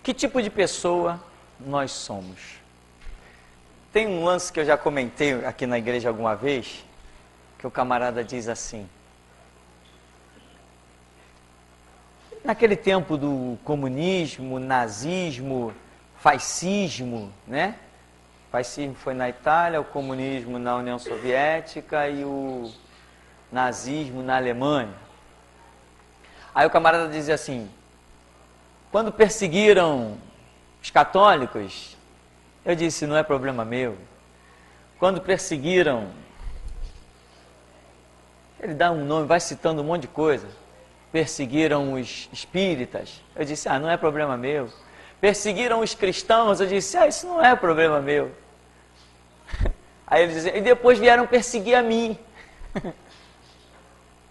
Que tipo de pessoa nós somos? Tem um lance que eu já comentei aqui na igreja alguma vez, que o camarada diz assim: naquele tempo do comunismo, nazismo, fascismo, né? O fascismo foi na Itália, o comunismo na União Soviética e o nazismo na Alemanha. Aí o camarada dizia assim: quando perseguiram os católicos, eu disse, não é problema meu. Quando perseguiram, ele dá um nome, vai citando um monte de coisa. Perseguiram os espíritas, eu disse, não é problema meu. Perseguiram os cristãos, eu disse, isso não é problema meu. Aí ele dizia, e depois vieram perseguir a mim.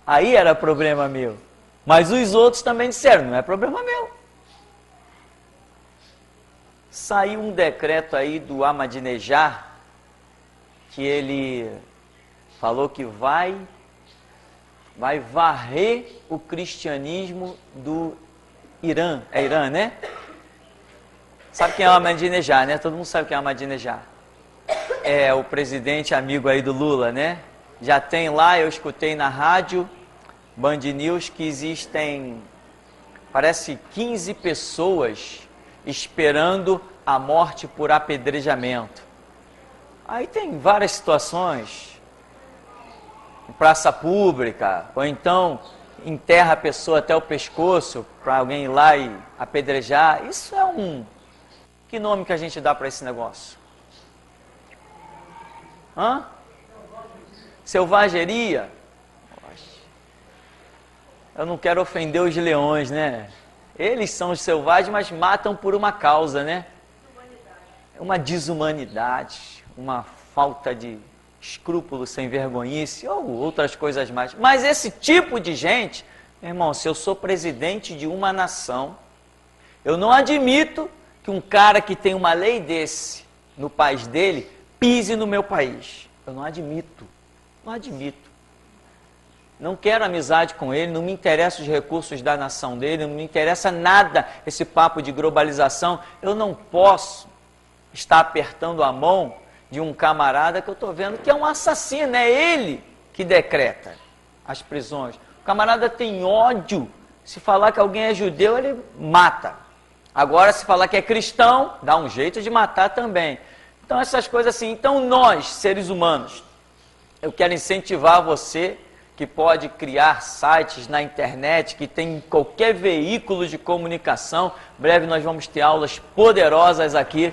Aí era problema meu. Mas os outros também disseram, não é problema meu. Saiu um decreto aí do Ahmadinejad, que ele falou que vai varrer o cristianismo do Irã. É Irã, né? Sabe quem é o Ahmadinejad, né? Todo mundo sabe quem é o Ahmadinejad. É o presidente amigo aí do Lula, né? Já tem lá, eu escutei na rádio Band News que existem, parece 15 pessoas esperando a morte por apedrejamento. Aí tem várias situações, em praça pública, ou então enterra a pessoa até o pescoço para alguém ir lá e apedrejar. Isso é que nome que a gente dá para esse negócio? Selvageria? Eu não quero ofender os leões, né? Eles são os selvagens, mas matam por uma causa, né? Uma desumanidade, uma falta de escrúpulo, sem vergonhice, ou outras coisas mais. Mas esse tipo de gente, meu irmão, se eu sou presidente de uma nação, eu não admito que um cara que tem uma lei desse no país dele pise no meu país. Eu não admito, não admito. Não quero amizade com ele, não me interessa os recursos da nação dele, não me interessa nada esse papo de globalização. Eu não posso estar apertando a mão de um camarada que eu estou vendo que é um assassino, é ele que decreta as prisões. O camarada tem ódio, se falar que alguém é judeu, ele mata. Agora, se falar que é cristão, dá um jeito de matar também. Então, essas coisas assim. Então, nós, seres humanos, eu quero incentivar você que pode criar sites na internet, que tem qualquer veículo de comunicação. Em breve nós vamos ter aulas poderosas aqui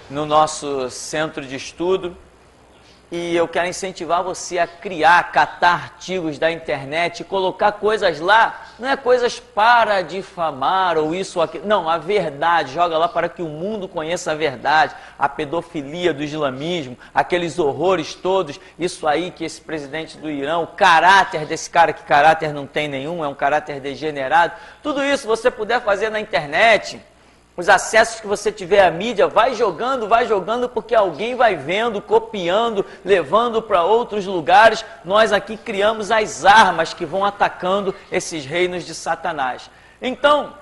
no nosso centro de estudo. E eu quero incentivar você a criar, catar artigos da internet, colocar coisas lá, não é coisas para difamar ou isso ou aquilo, não, a verdade, joga lá para que o mundo conheça a verdade, a pedofilia do islamismo, aqueles horrores todos, isso aí que esse presidente do Irã, o caráter desse cara, que caráter não tem nenhum, é um caráter degenerado, tudo isso você puder fazer na internet. Os acessos que você tiver à mídia, vai jogando, porque alguém vai vendo, copiando, levando para outros lugares. Nós aqui criamos as armas que vão atacando esses reinos de Satanás. Então,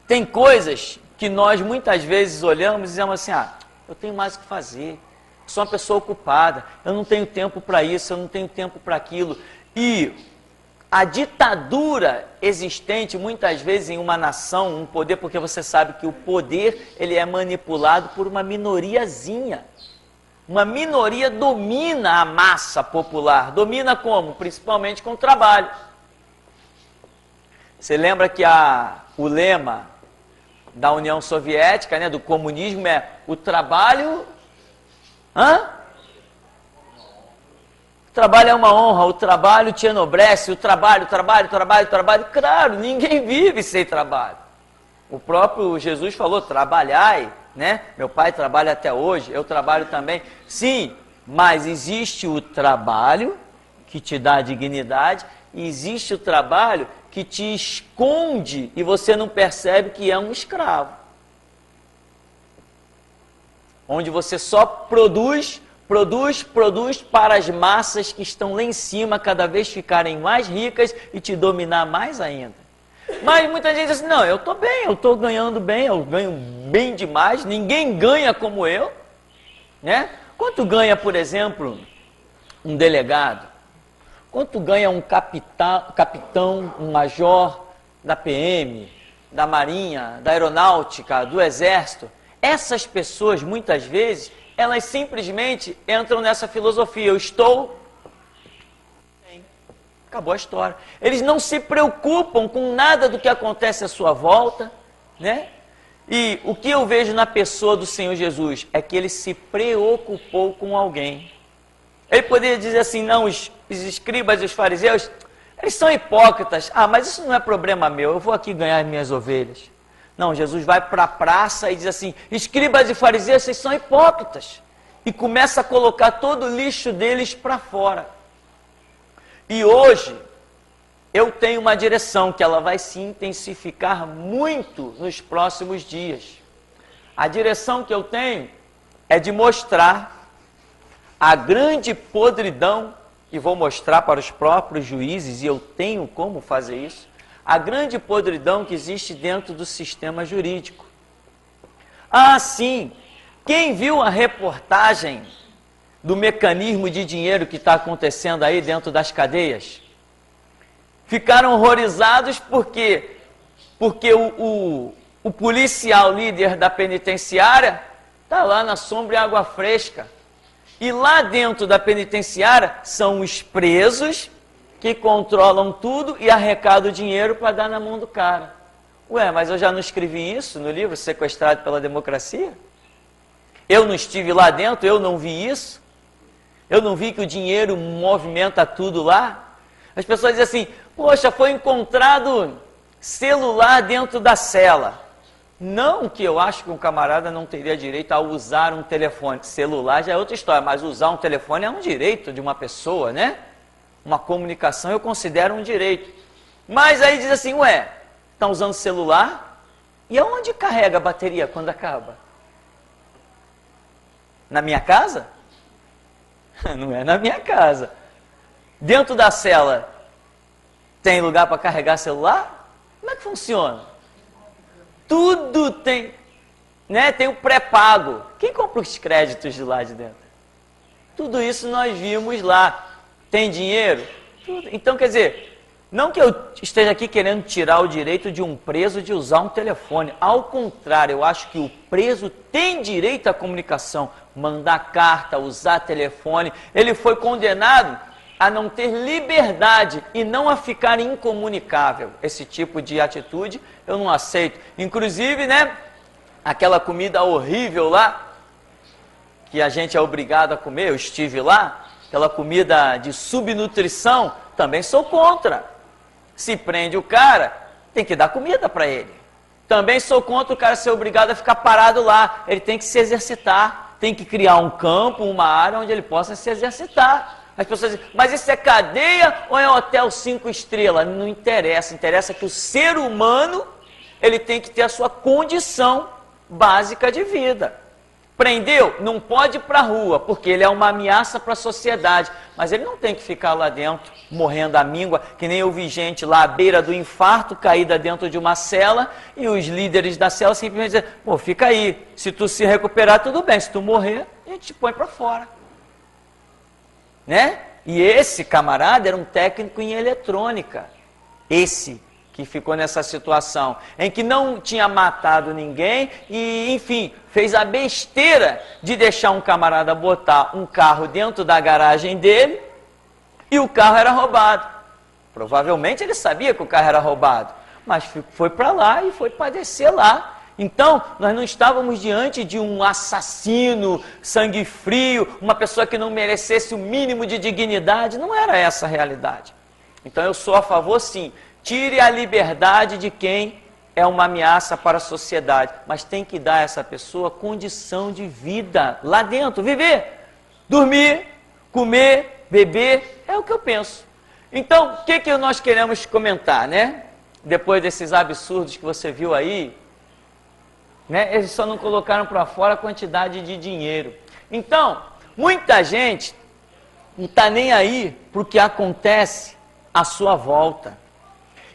tem coisas que nós muitas vezes olhamos e dizemos assim, eu tenho mais o que fazer, sou uma pessoa ocupada, eu não tenho tempo para isso, eu não tenho tempo para aquilo. E a ditadura existente muitas vezes em uma nação, um poder, porque você sabe que o poder ele é manipulado por uma minoriazinha. Uma minoria domina a massa popular. Domina como? Principalmente com o trabalho. Você lembra que o lema da União Soviética, né, do comunismo é o trabalho... O trabalho é uma honra, o trabalho te enobrece, o trabalho. Claro, ninguém vive sem trabalho. O próprio Jesus falou, trabalhai, né? Meu pai trabalha até hoje, eu trabalho também. Sim, mas existe o trabalho que te dá dignidade, e existe o trabalho que te esconde e você não percebe que é um escravo. Onde você só produz para as massas que estão lá em cima cada vez ficarem mais ricas e te dominar mais ainda. Mas muita gente diz assim, não, eu estou bem, eu estou ganhando bem, eu ganho bem demais, ninguém ganha como eu, né? Quanto ganha, por exemplo, um delegado? Quanto ganha um capitão, um major da PM, da Marinha, da Aeronáutica, do Exército? Essas pessoas, muitas vezes, elas simplesmente entram nessa filosofia, eu estou bem. Acabou a história. Eles não se preocupam com nada do que acontece à sua volta, né? E o que eu vejo na pessoa do Senhor Jesus é que ele se preocupou com alguém. Ele poderia dizer assim, não, os escribas e os fariseus, eles são hipócritas. Ah, mas isso não é problema meu, eu vou aqui ganhar as minhas ovelhas. Não, Jesus vai para a praça e diz assim, escribas e fariseus, vocês são hipócritas. E começa a colocar todo o lixo deles para fora. E hoje, eu tenho uma direção que ela vai se intensificar muito nos próximos dias. A direção que eu tenho é de mostrar a grande podridão, e vou mostrar para os próprios juízes, e eu tenho como fazer isso, a grande podridão que existe dentro do sistema jurídico. Ah, sim, quem viu a reportagem do mecanismo de dinheiro que está acontecendo aí dentro das cadeias? Ficaram horrorizados porque o policial líder da penitenciária está lá na sombra e água fresca. E lá dentro da penitenciária são os presos que controlam tudo e arrecadam o dinheiro para dar na mão do cara. Ué, mas eu já não escrevi isso no livro Sequestrado pela Democracia? Eu não estive lá dentro, eu não vi isso? Eu não vi que o dinheiro movimenta tudo lá? As pessoas dizem assim, poxa, foi encontrado celular dentro da cela. Não que eu acho que um camarada não teria direito a usar um telefone. Celular já é outra história, mas usar um telefone é um direito de uma pessoa, né? Uma comunicação eu considero um direito. Mas aí diz assim, ué, estão usando celular? E aonde carrega a bateria quando acaba? Na minha casa? Não é na minha casa. Dentro da cela, tem lugar para carregar celular? Como é que funciona? Tudo tem, né? Tem o pré-pago. Quem compra os créditos de lá de dentro? Tudo isso nós vimos lá. Tem dinheiro? Tudo. Então, quer dizer, não que eu esteja aqui querendo tirar o direito de um preso de usar um telefone. Ao contrário, eu acho que o preso tem direito à comunicação, mandar carta, usar telefone. Ele foi condenado a não ter liberdade e não a ficar incomunicável. Esse tipo de atitude eu não aceito. Inclusive, né, aquela comida horrível lá, que a gente é obrigado a comer, eu estive lá, aquela comida de subnutrição, também sou contra. Se prende o cara, tem que dar comida para ele. Também sou contra o cara ser obrigado a ficar parado lá. Ele tem que se exercitar, tem que criar um campo, uma área onde ele possa se exercitar. As pessoas dizem, mas isso é cadeia ou é hotel 5 estrelas? Não interessa, interessa que o ser humano, ele tem que ter a sua condição básica de vida. Prendeu? Não pode ir para a rua, porque ele é uma ameaça para a sociedade. Mas ele não tem que ficar lá dentro, morrendo à míngua, que nem eu vi gente lá à beira do infarto, caída dentro de uma cela, e os líderes da cela simplesmente dizem, pô, fica aí, se tu se recuperar, tudo bem, se tu morrer, a gente te põe para fora. Né? E esse camarada era um técnico em eletrônica. Esse que ficou nessa situação, em que não tinha matado ninguém e, enfim, fez a besteira de deixar um camarada botar um carro dentro da garagem dele e o carro era roubado. Provavelmente ele sabia que o carro era roubado, mas foi para lá e foi padecer lá. Então, nós não estávamos diante de um assassino, sangue frio, uma pessoa que não merecesse o mínimo de dignidade. Não era essa a realidade. Então, eu sou a favor, sim, tire a liberdade de quem é uma ameaça para a sociedade, mas tem que dar a essa pessoa condição de vida lá dentro, viver, dormir, comer, beber, é o que eu penso. Então, o que nós queremos comentar, né? Depois desses absurdos que você viu aí, né? Eles só não colocaram para fora a quantidade de dinheiro. Então, muita gente não está nem aí para o que acontece à sua volta.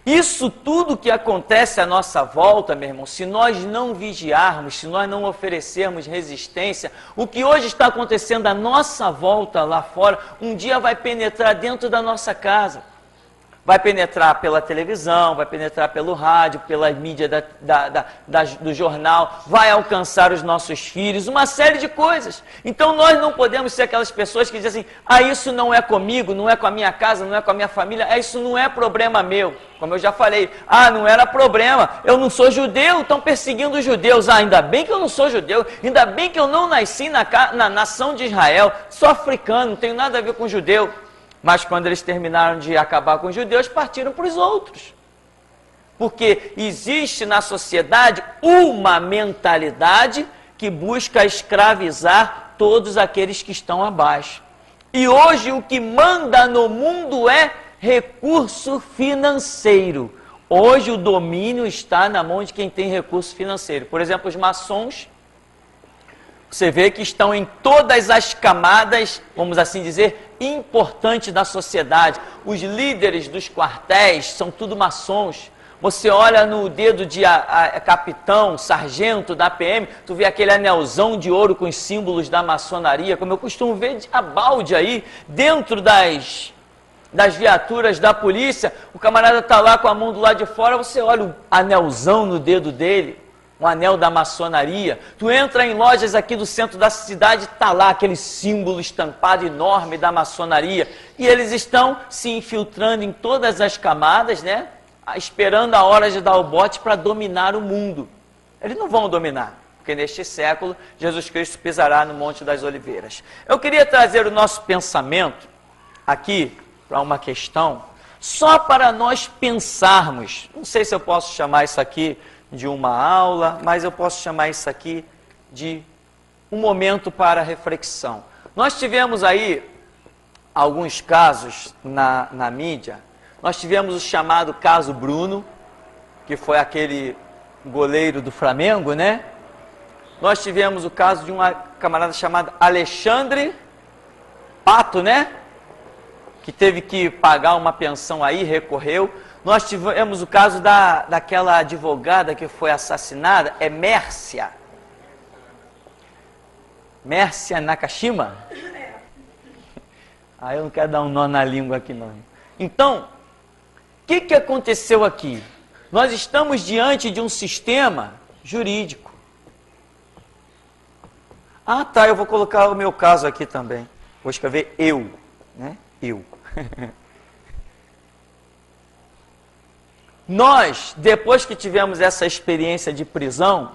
Isso tudo que acontece à nossa volta, meu irmão, se nós não vigiarmos, se nós não oferecermos resistência, o que hoje está acontecendo à nossa volta lá fora, um dia vai penetrar dentro da nossa casa. Vai penetrar pela televisão, vai penetrar pelo rádio, pela mídia do jornal, vai alcançar os nossos filhos, uma série de coisas. Então nós não podemos ser aquelas pessoas que dizem assim, ah, isso não é comigo, não é com a minha casa, não é com a minha família, isso não é problema meu. Como eu já falei, não era problema, eu não sou judeu, estão perseguindo os judeus. Ainda bem que eu não sou judeu, ainda bem que eu não nasci na nação de Israel, sou africano, não tenho nada a ver com judeu. Mas quando eles terminaram de acabar com os judeus, partiram para os outros. Porque existe na sociedade uma mentalidade que busca escravizar todos aqueles que estão abaixo. E hoje o que manda no mundo é recurso financeiro. Hoje o domínio está na mão de quem tem recurso financeiro. Por exemplo, os maçons, você vê que estão em todas as camadas, vamos assim dizer, importantes da sociedade. Os líderes dos quartéis são tudo maçons. Você olha no dedo de capitão, sargento da PM, tu vê aquele anelzão de ouro com os símbolos da maçonaria, como eu costumo ver de abalde aí, dentro das viaturas da polícia. O camarada está lá com a mão do lado de fora, você olha o anelzão no dedo dele, um anel da maçonaria. Tu entra em lojas aqui do centro da cidade, está lá aquele símbolo estampado enorme da maçonaria. E eles estão se infiltrando em todas as camadas, né? Esperando a hora de dar o bote para dominar o mundo. Eles não vão dominar, porque neste século Jesus Cristo pisará no Monte das Oliveiras. Eu queria trazer o nosso pensamento aqui para uma questão, só para nós pensarmos. Não sei se eu posso chamar isso aqui de uma aula, mas eu posso chamar isso aqui de um momento para reflexão. Nós tivemos aí alguns casos na mídia. Nós tivemos o chamado caso Bruno, que foi aquele goleiro do Flamengo, né? Nós tivemos o caso de uma camarada chamada Alexandre Pato, né? Que teve que pagar uma pensão aí, recorreu. Nós tivemos o caso daquela advogada que foi assassinada, Mércia. Mércia Nakashima? Eu não quero dar um nó na língua aqui não. Então, o que aconteceu aqui? Nós estamos diante de um sistema jurídico. Eu vou colocar o meu caso aqui também. Vou escrever eu, né? Eu. Nós, depois que tivemos essa experiência de prisão,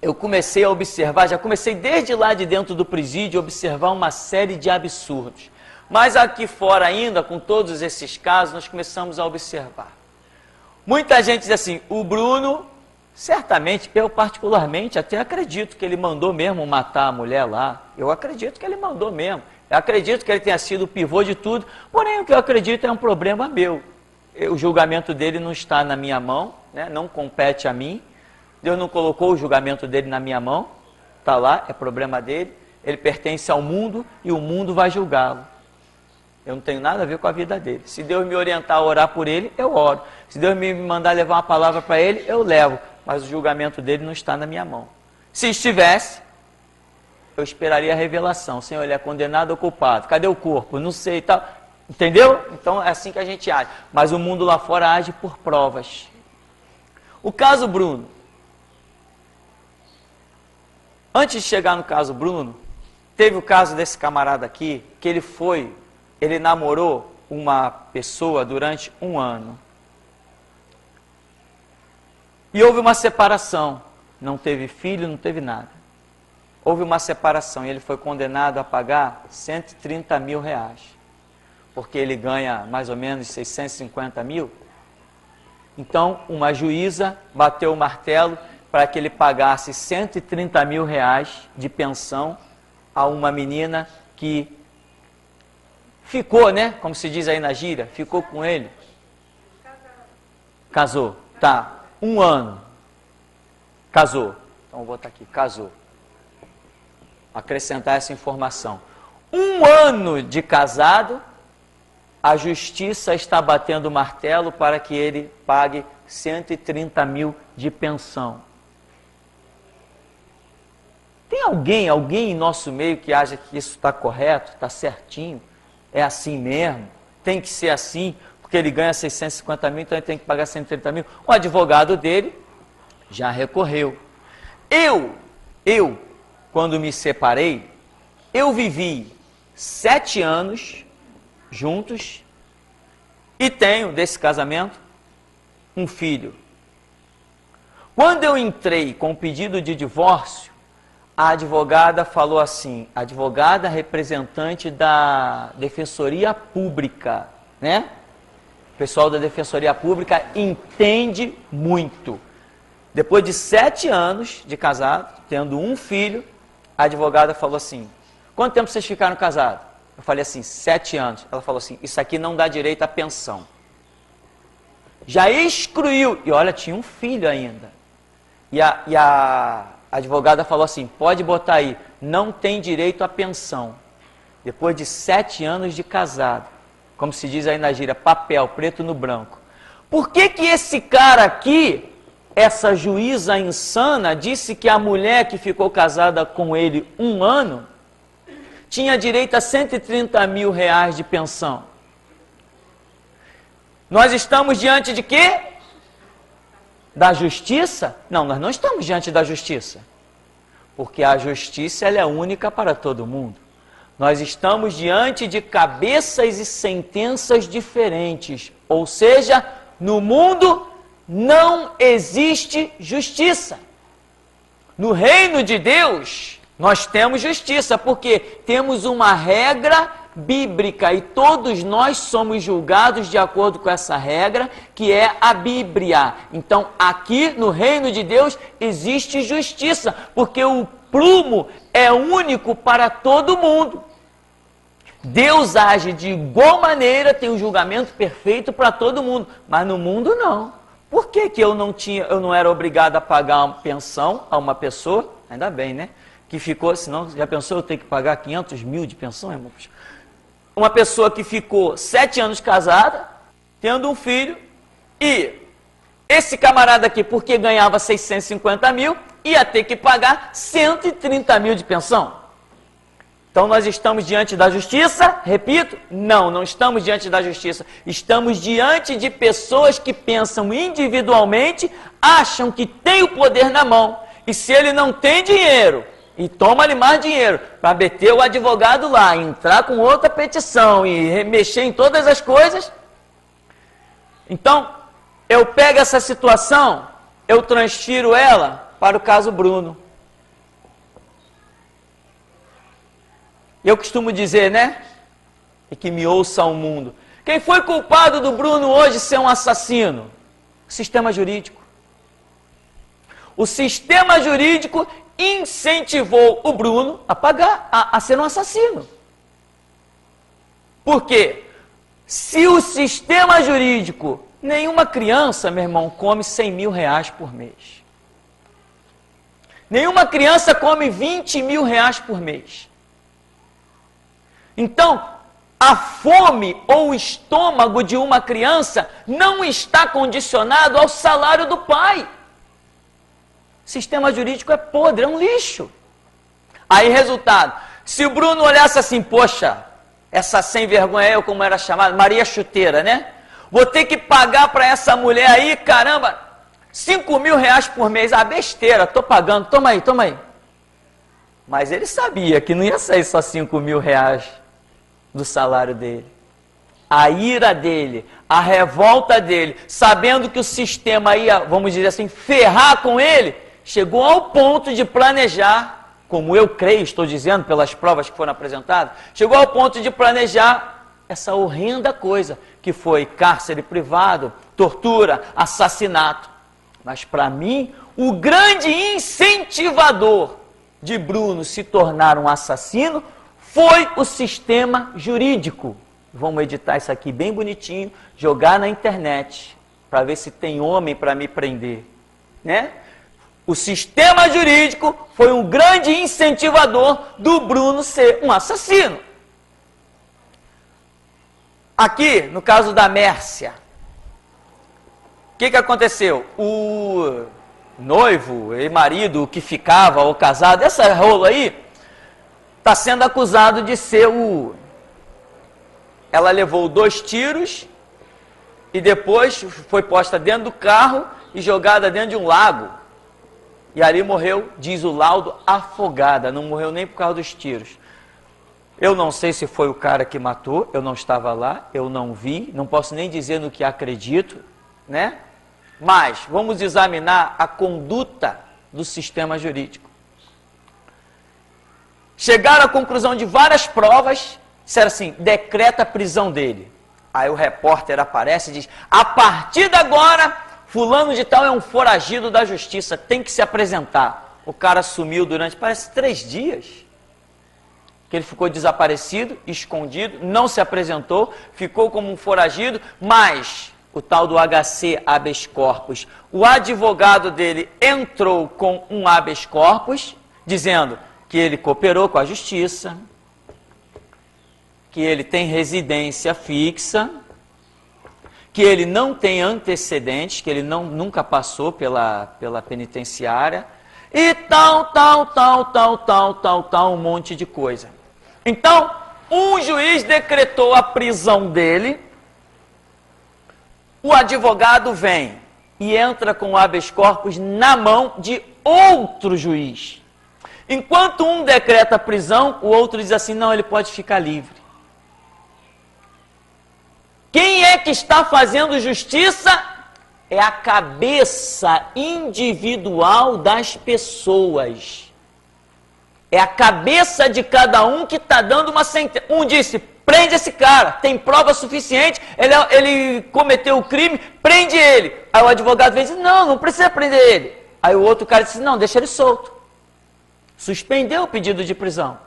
eu comecei a observar, já comecei desde lá de dentro do presídio a observar uma série de absurdos. Mas aqui fora ainda, com todos esses casos, nós começamos a observar. Muita gente diz assim, o Bruno, certamente, eu particularmente até acredito que ele mandou mesmo matar a mulher lá. Eu acredito que ele mandou mesmo. Eu acredito que ele tenha sido o pivô de tudo. Porém, o que eu acredito é um problema meu. O julgamento dele não está na minha mão, né? Não compete a mim. Deus não colocou o julgamento dele na minha mão. Está lá, é problema dele. Ele pertence ao mundo e o mundo vai julgá-lo. Eu não tenho nada a ver com a vida dele. Se Deus me orientar a orar por ele, eu oro. Se Deus me mandar levar uma palavra para ele, eu levo. Mas o julgamento dele não está na minha mão. Se estivesse, eu esperaria a revelação. Senhor, ele é condenado ou culpado? Cadê o corpo? Não sei e tal. Entendeu? Então é assim que a gente age. Mas o mundo lá fora age por provas. O caso Bruno. Antes de chegar no caso Bruno, teve o caso desse camarada aqui, que ele namorou uma pessoa durante 1 ano. E houve uma separação. Não teve filho, não teve nada. Houve uma separação e ele foi condenado a pagar 130 mil reais. Porque ele ganha mais ou menos 650 mil. Então, uma juíza bateu o martelo para que ele pagasse 130 mil reais de pensão a uma menina que ficou, né? Como se diz aí na gíria, ficou com ele. Casou. Tá. 1 ano. Casou. Então, vou botar aqui. Casou. Acrescentar essa informação. 1 ano de casado, a justiça está batendo o martelo para que ele pague 130 mil de pensão. Tem alguém em nosso meio que acha que isso está correto, está certinho, é assim mesmo, tem que ser assim, porque ele ganha 650 mil, então ele tem que pagar 130 mil. O advogado dele já recorreu. Eu, quando me separei, eu vivi 7 anos juntos e tenho, desse casamento, um filho. Quando eu entrei com o pedido de divórcio, a advogada falou assim, a advogada representante da Defensoria Pública, né? O pessoal da Defensoria Pública entende muito. Depois de 7 anos de casado, tendo um filho, a advogada falou assim, quanto tempo vocês ficaram casados? Eu falei assim, 7 anos. Ela falou assim, isso aqui não dá direito à pensão. Já excluiu, e olha, tinha um filho ainda. E a advogada falou assim, pode botar aí, não tem direito à pensão. Depois de 7 anos de casado, como se diz aí na gíria, papel, preto no branco. Por que que esse cara aqui, essa juíza insana, disse que a mulher que ficou casada com ele 1 ano, tinha direito a 130 mil reais de pensão? Nós estamos diante de quê? Da justiça? Não, nós não estamos diante da justiça. Porque a justiça ela é única para todo mundo. Nós estamos diante de cabeças e sentenças diferentes. Ou seja, no mundo não existe justiça. No reino de Deus, nós temos justiça, porque temos uma regra bíblica e todos nós somos julgados de acordo com essa regra, que é a Bíblia. Então, aqui no reino de Deus existe justiça, porque o prumo é único para todo mundo. Deus age de igual maneira, tem um julgamento perfeito para todo mundo, mas no mundo não. Por que que eu não era obrigado a pagar uma pensão a uma pessoa? Ainda bem, né? Que ficou, senão, já pensou eu ter que pagar 500 mil de pensão, irmão? Uma pessoa que ficou 7 anos casada, tendo um filho, e esse camarada aqui, porque ganhava 650 mil, ia ter que pagar 130 mil de pensão. Então nós estamos diante da justiça? Repito, não estamos diante da justiça. Estamos diante de pessoas que pensam individualmente, acham que tem o poder na mão, e se ele não tem dinheiro, e toma-lhe mais dinheiro para meter o advogado lá, entrar com outra petição e mexer em todas as coisas. Então, eu pego essa situação, eu transfiro ela para o caso Bruno. Eu costumo dizer, né? E que me ouça o mundo. Quem foi culpado do Bruno hoje ser um assassino? O sistema jurídico. O sistema jurídico incentivou o Bruno a pagar, a ser um assassino. Por quê? Se o sistema jurídico, nenhuma criança, meu irmão, come 100 mil reais por mês. Nenhuma criança come 20 mil reais por mês. Então, a fome ou o estômago de uma criança não está condicionado ao salário do pai. Sistema jurídico é podre, é um lixo. Aí, resultado, se o Bruno olhasse assim, poxa, essa sem vergonha, eu como era chamada, Maria Chuteira, né? Vou ter que pagar para essa mulher aí, caramba, 5 mil reais por mês. Ah, besteira, tô pagando, toma aí, toma aí. Mas ele sabia que não ia sair só 5 mil reais do salário dele. A ira dele, a revolta dele, sabendo que o sistema ia, vamos dizer assim, ferrar com ele, chegou ao ponto de planejar, como eu creio, estou dizendo pelas provas que foram apresentadas, chegou ao ponto de planejar essa horrenda coisa, que foi cárcere privado, tortura, assassinato. Mas para mim, o grande incentivador de Bruno se tornar um assassino foi o sistema jurídico. Vamos editar isso aqui bem bonitinho, jogar na internet, para ver se tem homem para me prender, né? O sistema jurídico foi um grande incentivador do Bruno ser um assassino. Aqui, no caso da Mércia, o que aconteceu? O noivo e marido que ficava, ou casado, essa rola aí, está sendo acusado de ser o... Ela levou 2 tiros e depois foi posta dentro do carro e jogada dentro de um lago. E ali morreu, diz o laudo, afogada. Não morreu nem por causa dos tiros. Eu não sei se foi o cara que matou, eu não estava lá, eu não vi, não posso nem dizer no que acredito, né? Mas vamos examinar a conduta do sistema jurídico. Chegaram à conclusão de várias provas, disseram assim, decreta a prisão dele. Aí o repórter aparece e diz, a partir de agora, fulano de tal é um foragido da justiça, tem que se apresentar. O cara sumiu durante, parece 3 dias, que ele ficou desaparecido, escondido, não se apresentou, ficou como um foragido, mas o tal do HC habeas corpus, o advogado dele entrou com um habeas corpus, dizendo que ele cooperou com a justiça, que ele tem residência fixa, que ele não tem antecedentes, que ele nunca passou pela penitenciária, e tal, um monte de coisa. Então, um juiz decretou a prisão dele, o advogado vem e entra com o habeas corpus na mão de outro juiz. Enquanto um decreta a prisão, o outro diz assim, não, ele pode ficar livre. Quem é que está fazendo justiça? É a cabeça individual das pessoas. É a cabeça de cada um que está dando uma sentença. Um disse, prende esse cara, tem prova suficiente, ele cometeu o crime, prende ele. Aí o advogado vem e diz, não precisa prender ele. Aí o outro cara disse, não, deixa ele solto. Suspendeu o pedido de prisão.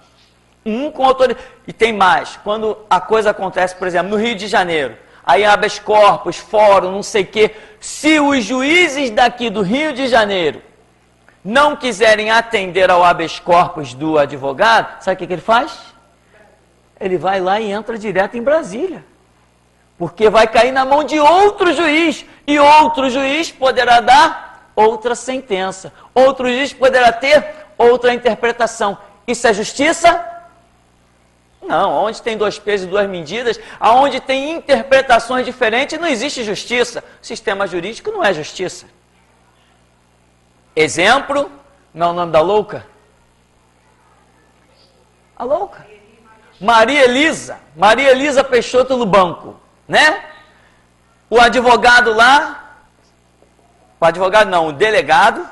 Um com autoridade. E tem mais, quando a coisa acontece, por exemplo, no Rio de Janeiro, aí habeas corpus, fórum, não sei o quê, se os juízes daqui do Rio de Janeiro não quiserem atender ao habeas corpus do advogado, sabe o que ele faz? Ele vai lá e entra direto em Brasília. Porque vai cair na mão de outro juiz, e outro juiz poderá dar outra sentença. Outro juiz poderá ter outra interpretação. Isso é justiça? Não, onde tem 2 pesos e 2 medidas, aonde tem interpretações diferentes, não existe justiça. O sistema jurídico não é justiça. Exemplo, não é o nome da louca? A louca. Maria Elisa Peixoto no banco, né? O advogado lá, o delegado,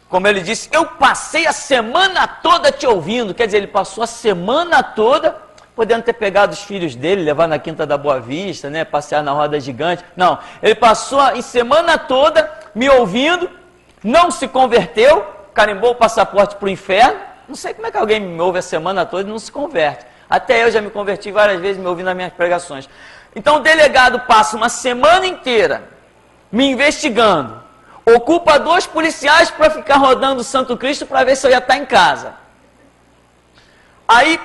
como ele disse, eu passei a semana toda te ouvindo, quer dizer, ele passou a semana toda, podendo ter pegado os filhos dele, levar na Quinta da Boa Vista, né, passear na roda gigante, não, ele passou a semana toda me ouvindo, não se converteu, carimbou o passaporte para o inferno, não sei como é que alguém me ouve a semana toda e não se converte, até eu já me converti várias vezes me ouvindo nas minhas pregações. Então o delegado passa uma semana inteira me investigando, ocupa 2 policiais para ficar rodando o Santo Cristo para ver se eu ia estar em casa. Aí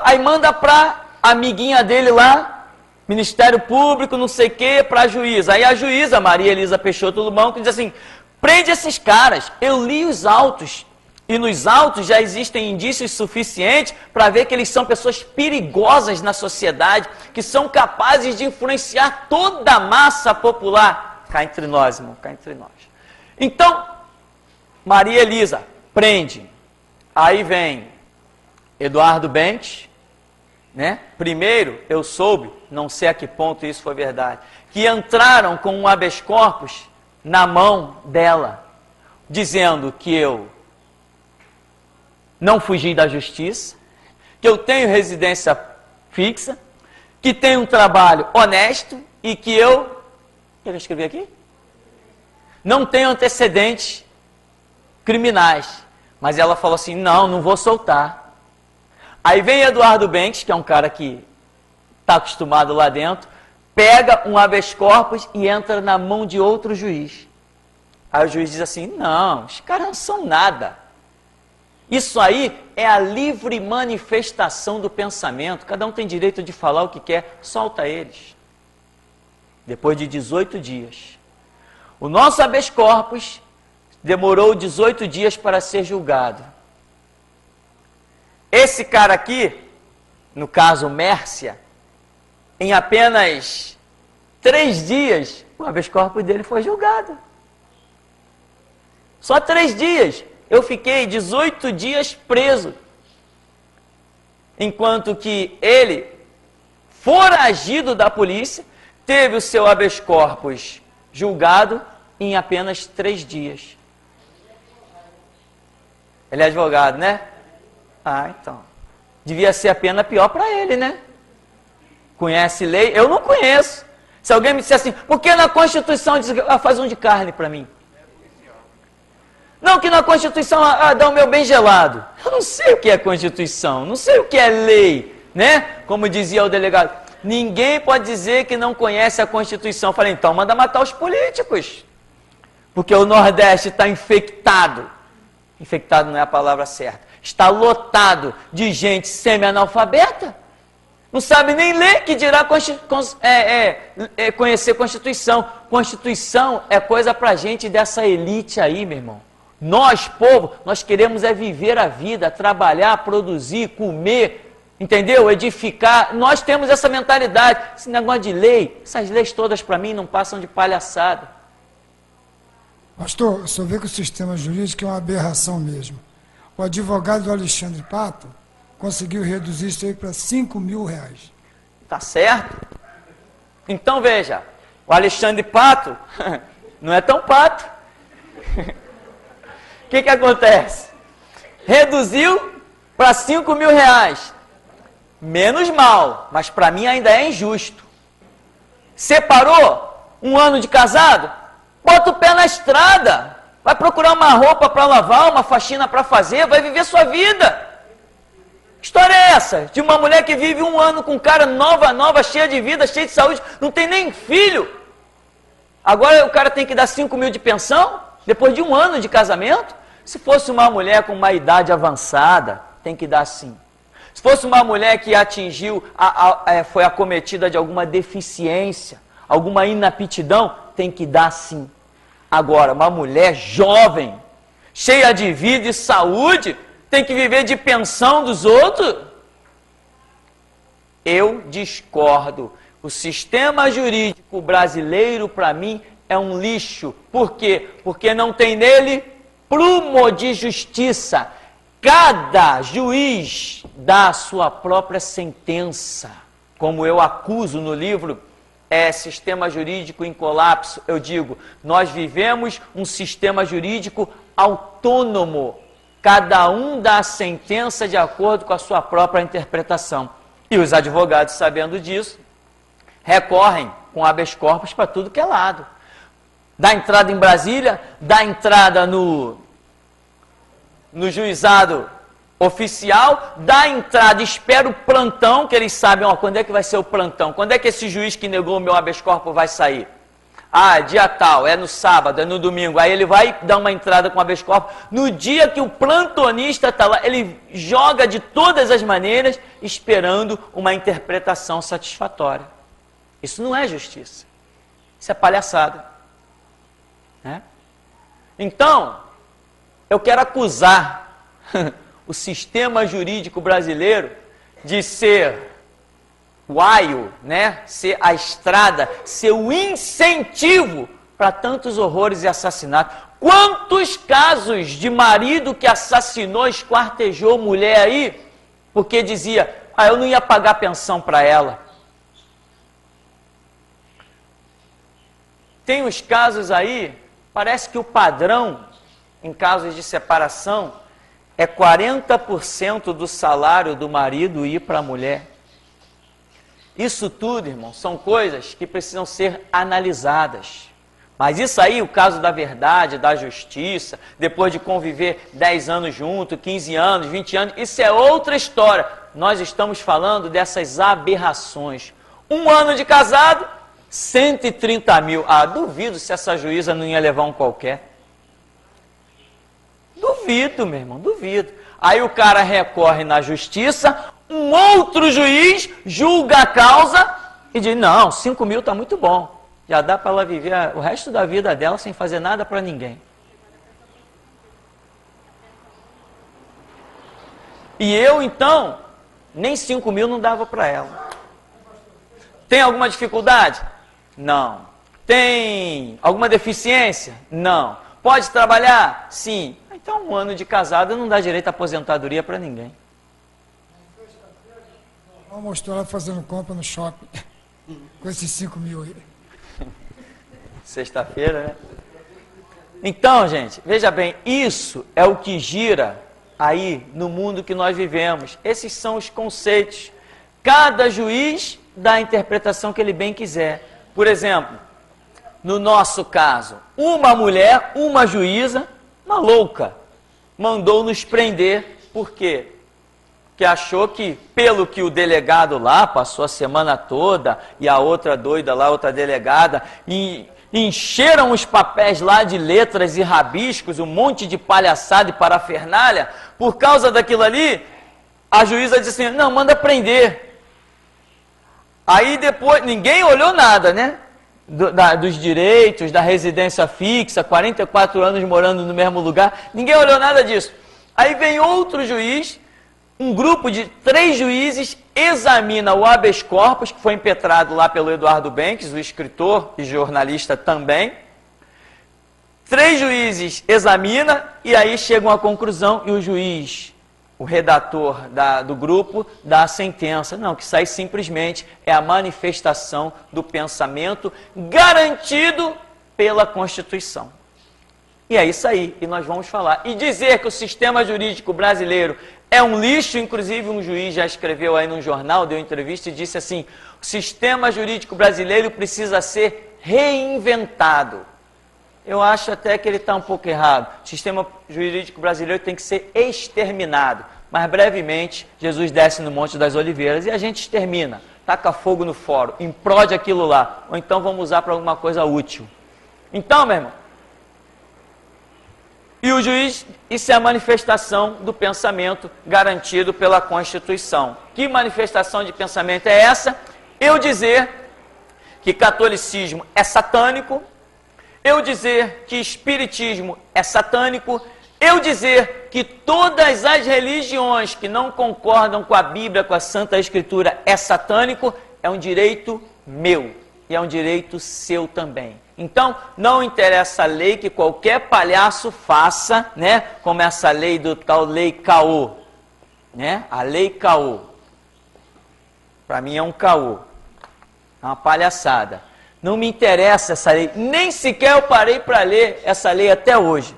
aí manda para a amiguinha dele lá, Ministério Público, não sei o que, para a juíza. Aí a juíza, Maria Elisa Peixoto do banco, diz assim, prende esses caras, eu li os autos, e nos autos já existem indícios suficientes para ver que eles são pessoas perigosas na sociedade, que são capazes de influenciar toda a massa popular. Cá entre nós, irmão, cá entre nós. Então, Maria Elisa, prende. Aí vem Eduardo Bentes, né? Primeiro, eu soube, não sei a que ponto isso foi verdade, que entraram com um habeas corpus na mão dela, dizendo que eu não fugi da justiça, que eu tenho residência fixa, que tenho um trabalho honesto e que eu... O que eu escrevi aqui? Não tenho antecedentes criminais. Mas ela falou assim, não vou soltar. Aí vem Eduardo Bentes, que é um cara que está acostumado lá dentro, pega um habeas corpus e entra na mão de outro juiz. Aí o juiz diz assim, não, os caras não são nada. Isso aí é a livre manifestação do pensamento. Cada um tem direito de falar o que quer, solta eles. Depois de 18 dias. O nosso habeas corpus demorou 18 dias para ser julgado. Esse cara aqui, no caso Mércia, em apenas 3 dias, o habeas corpus dele foi julgado. Só 3 dias. Eu fiquei 18 dias preso. Enquanto que ele, foragido da polícia, teve o seu habeas corpus julgado em apenas 3 dias. Ele é advogado, né? Ah, então. Devia ser a pena pior para ele, né? Conhece lei? Eu não conheço. Se alguém me disser assim, por que na Constituição diz, faz um de carne para mim? Não, que na Constituição dá o meu bem gelado. Eu não sei o que é Constituição, não sei o que é lei, né? Como dizia o delegado, ninguém pode dizer que não conhece a Constituição. Eu falei, então manda matar os políticos. Porque o Nordeste está infectado. Infectado não é a palavra certa. Está lotado de gente semi-analfabeta. Não sabe nem ler, que dirá conhecer Constituição. Constituição é coisa para gente dessa elite aí, meu irmão. Nós, povo, nós queremos é viver a vida, trabalhar, produzir, comer, entendeu? Edificar. Nós temos essa mentalidade. Esse negócio de lei, essas leis todas para mim não passam de palhaçada. Pastor, o senhor vê que o sistema jurídico é uma aberração mesmo. O advogado do Alexandre Pato conseguiu reduzir isso aí para R$5.000. Tá certo? Então veja, o Alexandre Pato não é tão pato. O que acontece? Reduziu para R$5.000. Menos mal, mas para mim ainda é injusto. Separou 1 ano de casado? Bota o pé na estrada. Vai procurar uma roupa para lavar, uma faxina para fazer, vai viver sua vida. Que história é essa? De uma mulher que vive 1 ano com um cara nova, cheia de vida, cheia de saúde, não tem nem filho. Agora o cara tem que dar 5.000 de pensão, depois de 1 ano de casamento? Se fosse uma mulher com uma idade avançada, tem que dar sim. Se fosse uma mulher que atingiu, foi acometida de alguma deficiência, alguma inaptidão, tem que dar sim. Agora, uma mulher jovem, cheia de vida e saúde, tem que viver de pensão dos outros? Eu discordo. O sistema jurídico brasileiro, para mim, é um lixo. Por quê? Porque não tem nele prumo de justiça. Cada juiz dá a sua própria sentença. Como eu acuso no livro, Sistema Jurídico em Colapso, eu digo, nós vivemos um sistema jurídico autônomo. Cada um dá a sentença de acordo com a sua própria interpretação. E os advogados, sabendo disso, recorrem com habeas corpus para tudo que é lado. Dá entrada em Brasília, dá entrada no juizado oficial, dá entrada, espera o plantão, que eles sabem, quando é que vai ser o plantão? Quando é que esse juiz que negou o meu habeas corpus vai sair? Ah, dia tal, é no sábado, é no domingo. Aí ele vai dar uma entrada com habeas corpus. No dia que o plantonista está lá, ele joga de todas as maneiras, esperando uma interpretação satisfatória. Isso não é justiça. Isso é palhaçada. Né? Então, eu quero acusar o sistema jurídico brasileiro de ser o aio, né? Ser a estrada, ser o incentivo para tantos horrores e assassinatos. Quantos casos de marido que assassinou, esquartejou mulher aí, porque dizia, eu não ia pagar pensão para ela. Tem uns casos aí, parece que o padrão, em casos de separação, é 40% do salário do marido ir para a mulher. Isso tudo, irmão, são coisas que precisam ser analisadas. Mas isso aí, o caso da verdade, da justiça, depois de conviver 10 anos junto, 15 anos, 20 anos, isso é outra história. Nós estamos falando dessas aberrações. 1 ano de casado, 130 mil. Duvido se essa juíza não ia levar um qualquer. Duvido. Duvido, meu irmão, duvido. Aí o cara recorre na justiça, um outro juiz julga a causa e diz, não, 5 mil está muito bom. Já dá para ela viver o resto da vida dela sem fazer nada para ninguém. E eu, então, nem 5 mil não dava para ela. Tem alguma dificuldade? Não. Tem alguma deficiência? Não. Pode trabalhar? Sim. Então, 1 ano de casada não dá direito à aposentadoria para ninguém. Ela mostrou ela fazendo compra no shopping, com esses 5 mil aí. Sexta-feira, né? Então, gente, veja bem, isso é o que gira aí no mundo que nós vivemos. Esses são os conceitos. Cada juiz dá a interpretação que ele bem quiser. Por exemplo, no nosso caso, uma mulher, uma juíza, uma louca, mandou nos prender. Por quê? Porque achou que, pelo que o delegado lá passou a semana toda, e a outra doida lá, outra delegada, e encheram os papéis lá de letras e rabiscos, um monte de palhaçada e parafernália, por causa daquilo ali, a juíza disse assim, não, manda prender. Aí depois, ninguém olhou nada, né? Dos direitos, da residência fixa, 44 anos morando no mesmo lugar, ninguém olhou nada disso. Aí vem outro juiz, um grupo de 3 juízes examina o habeas corpus, que foi impetrado lá pelo Eduardo Benques, o escritor e jornalista também. 3 juízes examina e aí chegam à conclusão e o juiz, o redator do grupo, dá a sentença. Não, que sai simplesmente é a manifestação do pensamento garantido pela Constituição. E é isso aí, e nós vamos falar. E dizer que o sistema jurídico brasileiro é um lixo, inclusive um juiz já escreveu aí num jornal, deu entrevista e disse assim, o sistema jurídico brasileiro precisa ser reinventado. Eu acho até que ele está um pouco errado. O sistema jurídico brasileiro tem que ser exterminado. Mas brevemente, Jesus desce no Monte das Oliveiras e a gente extermina. Taca fogo no fórum, implode aquilo lá. Ou então vamos usar para alguma coisa útil. Então, meu irmão, e o juiz, isso é a manifestação do pensamento garantido pela Constituição. Que manifestação de pensamento é essa? Eu dizer que catolicismo é satânico, eu dizer que espiritismo é satânico, eu dizer que todas as religiões que não concordam com a Bíblia, com a Santa Escritura, é satânico, é um direito meu e é um direito seu também. Então, não interessa a lei que qualquer palhaço faça, né? Como essa lei do tal lei caô, né? A lei caô. Para mim é um caô, é uma palhaçada. Não me interessa essa lei, nem sequer eu parei para ler essa lei até hoje.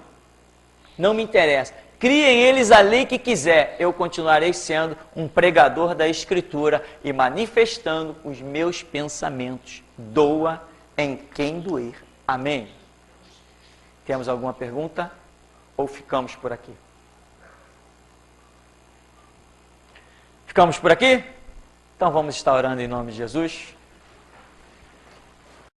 Não me interessa. Criem eles a lei que quiser, eu continuarei sendo um pregador da Escritura e manifestando os meus pensamentos. Doa em quem doer. Amém? Temos alguma pergunta? Ou ficamos por aqui? Ficamos por aqui? Então vamos estar orando em nome de Jesus.